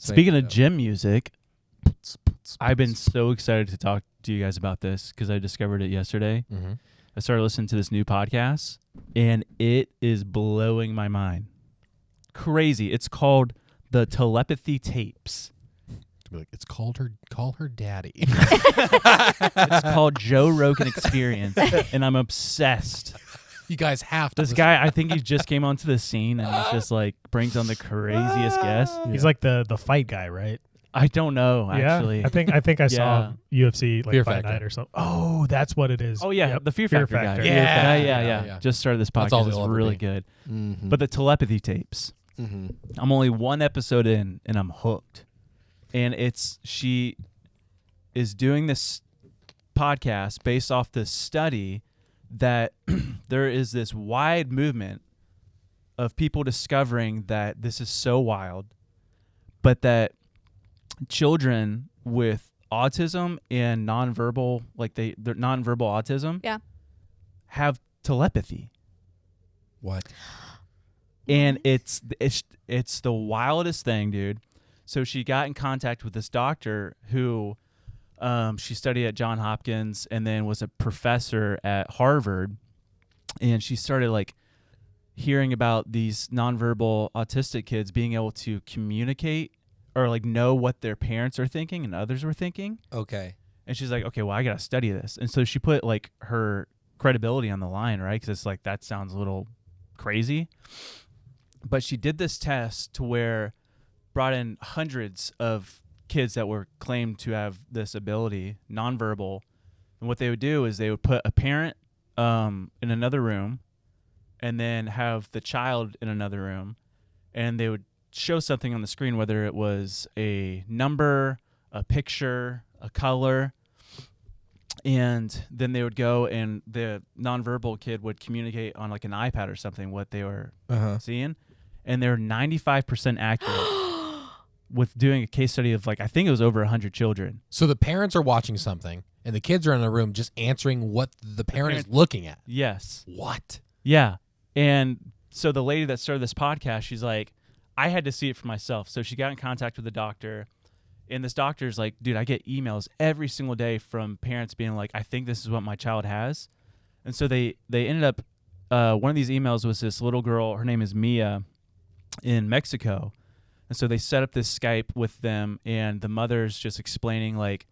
Speaking of gym music, I've been so excited to talk to you guys about this because I discovered it yesterday. Mm-hmm. I started listening to this new podcast, and it is blowing my mind. Crazy. It's called the Telepathy Tapes. Like, it's called her. Call her daddy. It's called Joe Rogan Experience, and I'm obsessed. You guys have to. This guy, I think he just came onto the scene, and he's just like brings on the craziest guests. He's like the fight guy, right? I don't know, actually. Yeah, I think I saw UFC like Fear Fight Factor. Night or something. Oh, that's what it is. Oh yeah, Yep. the Fear Factor guy. Yeah. Just started this podcast. That's all It's they'll ever really be. good. Mm-hmm. But the Telepathy Tapes. Mm-hmm. I'm only one episode in, and I'm hooked. And she is doing this podcast based off this study that there is this wide movement of people discovering that this is so wild, but that children with autism and nonverbal, like they're nonverbal autism, have telepathy. What? And it's the wildest thing, dude. So she got in contact with this doctor who she studied at Johns Hopkins and then was a professor at Harvard. And she started like hearing about these nonverbal autistic kids being able to communicate or like know what their parents are thinking and others were thinking. Okay. And she's like, okay, well, I got to study this. And so she put like her credibility on the line, right? Because it's like, that sounds a little crazy. But she did this test to where brought in hundreds of kids that were claimed to have this ability, nonverbal. And what they would do is they would put a parent in another room and then have the child in another room. And they would show something on the screen, whether it was a number, a picture, a color. And then they would go and the nonverbal kid would communicate on like an iPad or something what they were seeing. And they're 95% accurate with doing a case study of like, I think it was over 100 children. So the parents are watching something, and the kids are in the room just answering what the parent is looking at. Yes. What? Yeah. And so the lady that started this podcast, she's like, I had to see it for myself. So she got in contact with the doctor. And this doctor's like, dude, I get emails every single day from parents being like, I think this is what my child has. And so they ended up, one of these emails was this little girl, her name is Mia, in Mexico. And so they set up this Skype with them, and the mother's just explaining like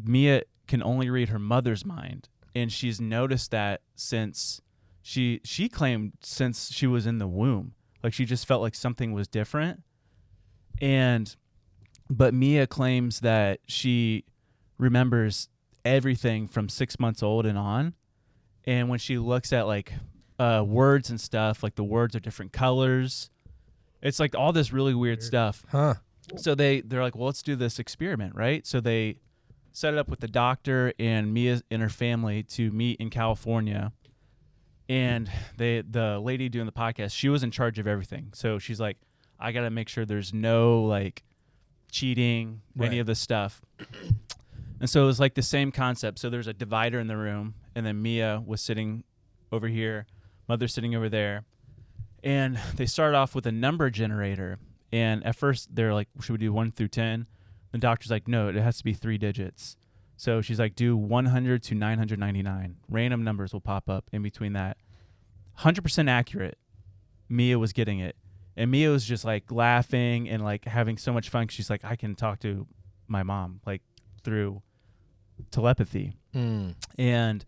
Mia can only read her mother's mind. And she's noticed that since she claimed since she was in the womb, like she just felt like something was different. But Mia claims that she remembers everything from 6 months old and on. And when she looks at like words and stuff, like the words are different colors. It's like all this really weird stuff. Huh. So they're like, well, let's do this experiment, right? So they set it up with the doctor and Mia and her family to meet in California. And the lady doing the podcast, she was in charge of everything. So she's like, I got to make sure there's no like cheating, any of this stuff. And so it was like the same concept. So there's a divider in the room, and then Mia was sitting over here, mother's sitting over there. And they started off with a number generator. And at first they're like, should we do 1 through 10? The doctor's like, no, it has to be 3 digits. So she's like, do 100 to 999. Random numbers will pop up in between that. 100% accurate. Mia was getting it. And Mia was just like laughing and like having so much fun. She's like, I can talk to my mom like through telepathy. And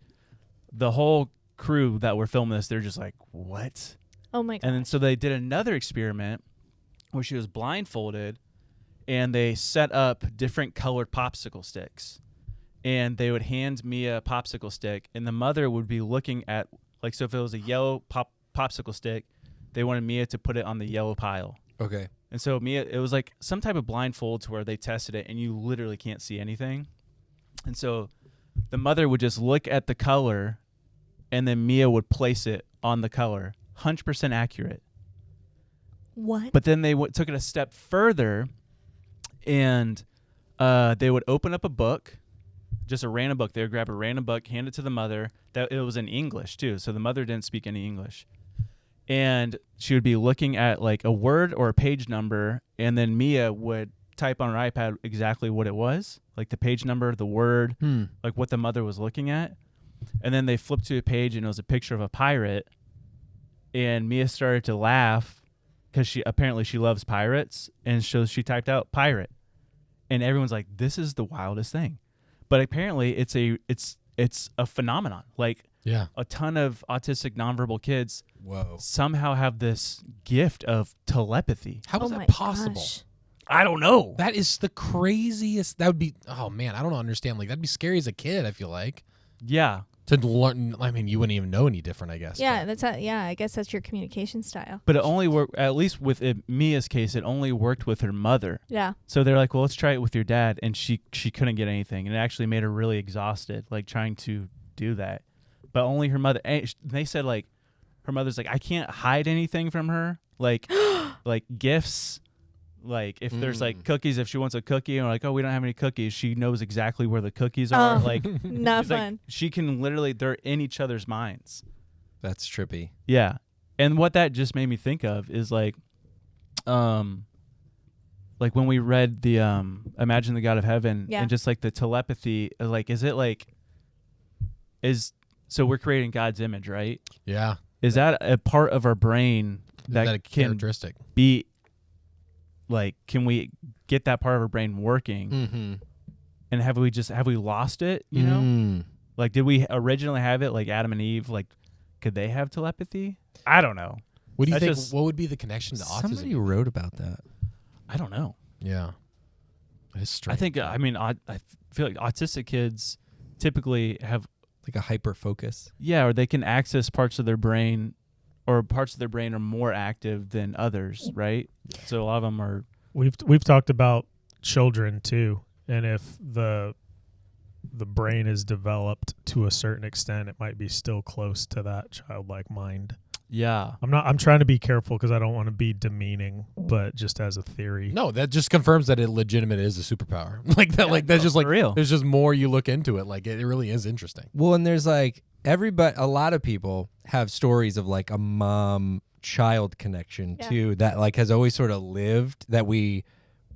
the whole crew that were filming this, they're just like, what? Oh my god. And then so they did another experiment where she was blindfolded, and they set up different colored popsicle sticks. And they would hand Mia a popsicle stick, and the mother would be looking at, like, so if it was a yellow popsicle stick, they wanted Mia to put it on the yellow pile. Okay. And so Mia, it was like some type of blindfold to where they tested it, and you literally can't see anything. And so the mother would just look at the color, and then Mia would place it on the color. 100% accurate. What? But then they took it a step further, and they would open up a book, just a random book. They would grab a random book, hand it to the mother. That it was in English too, so the mother didn't speak any English. and she would be looking at like a word or a page number, and then Mia would type on her iPad exactly what it was, like the page number, the word, like what the mother was looking at. And then they flipped to a page and it was a picture of a pirate, and Mia started to laugh because she loves pirates, and so she typed out pirate, and everyone's like, this is the wildest thing. But apparently it's a phenomenon. Like a ton of autistic nonverbal kids somehow have this gift of telepathy. How is that possible? Gosh. I don't know. That is the craziest. That would be, oh man, I don't understand. Like, that'd be scary as a kid, I feel like. Yeah. To learn, I mean, you wouldn't even know any different, I guess. Yeah, I guess that's your communication style. But it only worked, at least with Mia's case, it only worked with her mother. Yeah. So they're like, well, let's try it with your dad. And she couldn't get anything. And it actually made her really exhausted, like trying to do that. But only her mother, they said like, her mother's like, I can't hide anything from her. Like, like gifts. Like if there's like cookies, if she wants a cookie, and we're like, oh, we don't have any cookies, she knows exactly where the cookies are. Like, not fun. Like, she can literally, they're in each other's minds. That's trippy. Yeah. And what that just made me think of is like when we read the Imagine the God of Heaven, and just like the telepathy, like, is it like, so we're creating God's image, right? Yeah. Is that a part of our brain that a can characteristic be, like, can we get that part of our brain working? Mm-hmm. And have we lost it, you know? Like, did we originally have it, like Adam and Eve? Like, could they have telepathy? I don't know. What do you That's think? What would be the connection to autism? Somebody wrote about that. I don't know. Yeah. It's strange. I think, I mean, I feel like autistic kids typically have, Like a hyper focus. or they can access parts of their brain, or parts of their brain are more active than others, right? So a lot of them are. We've talked about children too, and if the brain is developed to a certain extent, it might be still close to that childlike mind. Yeah. I'm trying to be careful because I don't want to be demeaning, but just as a theory. No, that just confirms that it legitimate is a superpower. Like that, like that's just like real. There's just more you look into it. Like it really is interesting. Well, and there's like a lot of people have stories of like a mom-child connection too that like has always sort of lived, that we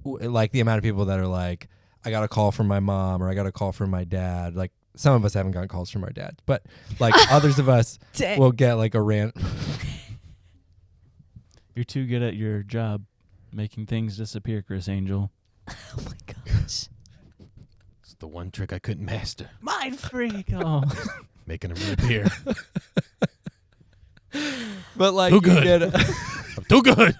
like the amount of people that are like, I got a call from my mom or I got a call from my dad. Like some of us haven't gotten calls from our dads, but like others of us will get like a rant. You're too good at your job making things disappear, Chris Angel. Oh my gosh. It's the one trick I couldn't master. Mind freak. Oh. Making them reappear. But like Too good. I'm too good.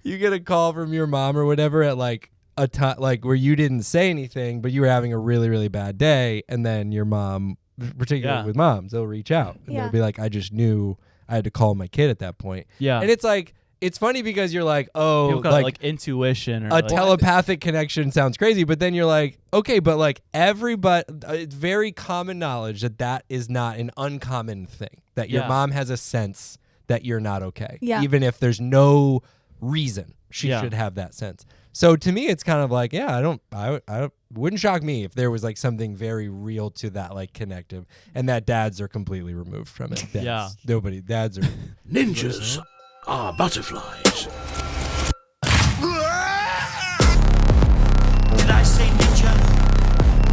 You get a call from your mom or whatever at like a time like where you didn't say anything, but you were having a really, really bad day, and then your mom, particularly with moms, they'll reach out and they'll be like, I just knew I had to call my kid at that point. Yeah. And it's like, it's funny because you're like, oh, people call it like intuition, or a telepathic connection sounds crazy, but then you're like, okay, but like everybody, it's very common knowledge that is not an uncommon thing, that your mom has a sense that you're not okay, even if there's no reason she should have that sense. So to me, it's kind of like, I wouldn't shock me if there was like something very real to that, like connective, and that dads are completely removed from it. Dads are ninjas are butterflies. Did I say ninja?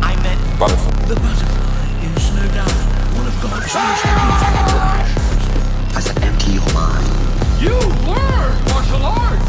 I meant butterfly. The butterfly is no doubt one of God's most beautiful creations. As I empty your mind, You learn martial arts.